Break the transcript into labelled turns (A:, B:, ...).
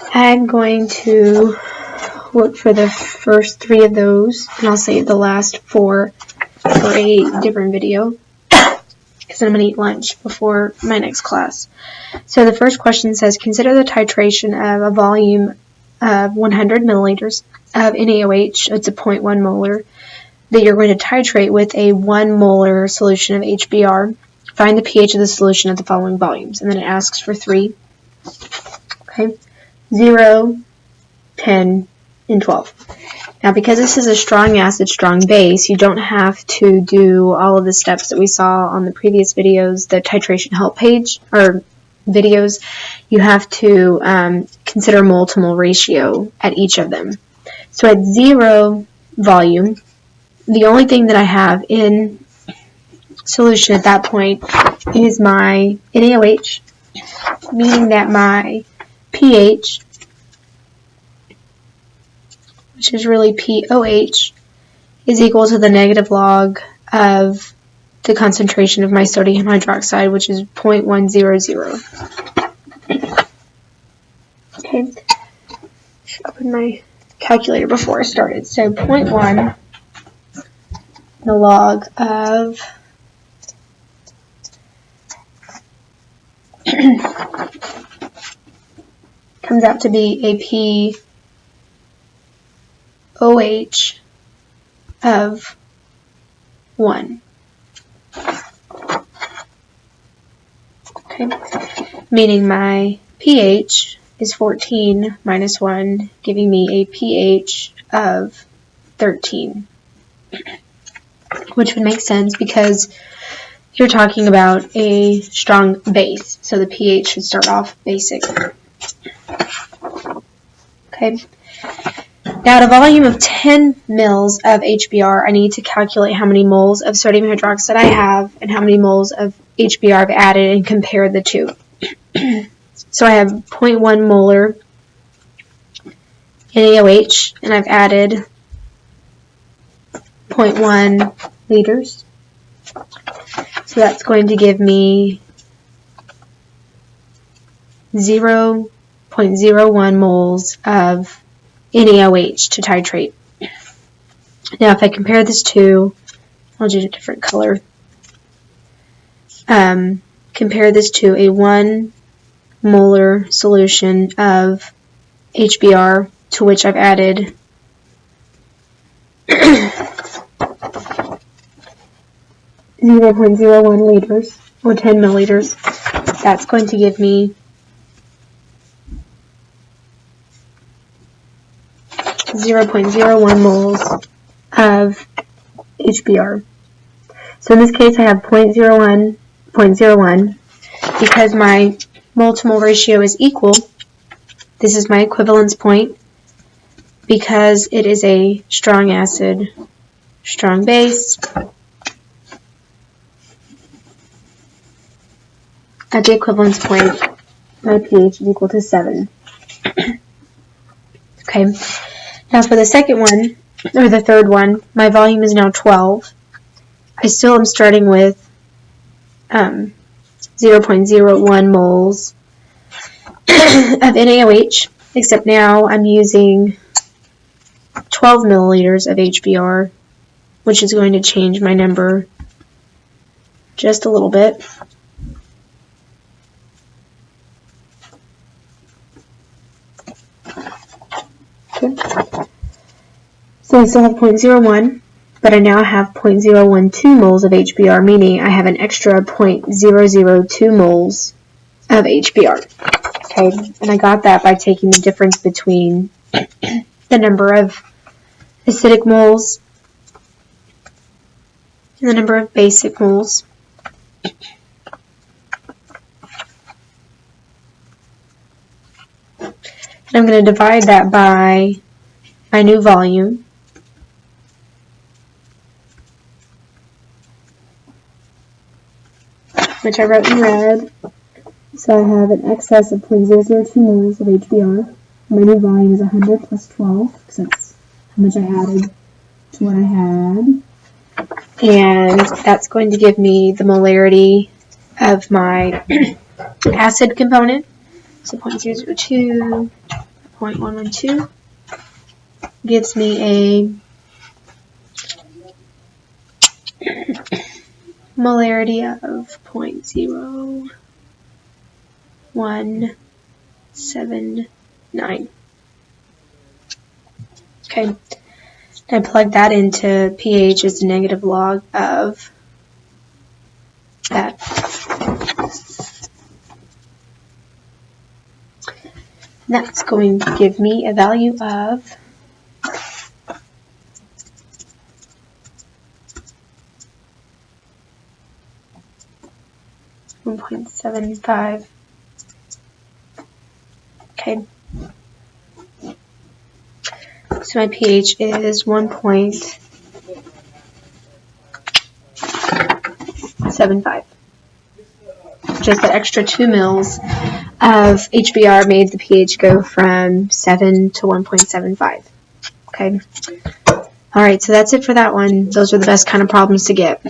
A: I'm going to look for the first 3 of those, and I'll save the last 4 for a different video, because I'm going to eat lunch before my next class. So the first question says, consider the titration of a volume of 100 milliliters of NaOH, it's a 0.1 molar, that you're going to titrate with a 1 molar solution of HBr. Find the pH of the solution at the following volumes. And then it asks for 3. Okay, 0, 10, and 12. Now, because this is a strong acid, strong base, you don't have to do all of the steps that we saw on the previous videos, the titration help page, or videos. You have to consider mole-to-mole ratio at each of them. So at 0 volume, the only thing that I have in solution at that point is my NaOH, meaning that my pH, which is really POH, is equal to the negative log of the concentration of my sodium hydroxide, which is 0.100. Okay, should open my calculator before I started. So 0.1, the log of comes out to be a POH of 1. Okay, meaning my pH is 14 minus 1, giving me a pH of 13, which would make sense because you're talking about a strong base, so the pH should start off basic. Okay. Now, at a volume of 10 mils of HBr, I need to calculate how many moles of sodium hydroxide I have and how many moles of HBr I've added and compare the two. So I have 0.1 molar NaOH, and I've added 0.1 liters. So that's going to give me 0.01 moles of NaOH to titrate. Now, if I compare this to, I'll do a different color. Compare this to a 1 molar solution of HBr, to which I've added 0.01 liters, or 10 milliliters. That's going to give me 0.01 moles of HBr. So in this case I have 0.01, because my mole-to-mole ratio is equal. This is my equivalence point because it is a strong acid, strong base. At the equivalence point, my pH is equal to 7. Okay. Now for the second one, or the third one, my volume is now 12. I still am starting with 0.01 moles of NaOH, except now I'm using 12 milliliters of HBr, which is going to change my number just a little bit. Okay. So I still have 0.01, but I now have 0.012 moles of HBr, meaning I have an extra 0.002 moles of HBr. Okay, and I got that by taking the difference between the number of acidic moles and the number of basic moles. And I'm going to divide that by my new volume. Which I wrote in red. So I have an excess of 0.002 moles of HBr. My new volume is 100 plus 12, because that's how much I added to what I had. And that's going to give me the molarity of my acid component. So 0.002 0.112 gives me a molarity of 0.0179. Okay, I plug that into pH as a negative log of that. That's going to give me a value of 1.75. Okay. So my pH is 1.75. Just the extra 2 mils of HBr made the pH go from 7 to 1.75. Okay. Alright, so that's it for that one. Those are the best kind of problems to get.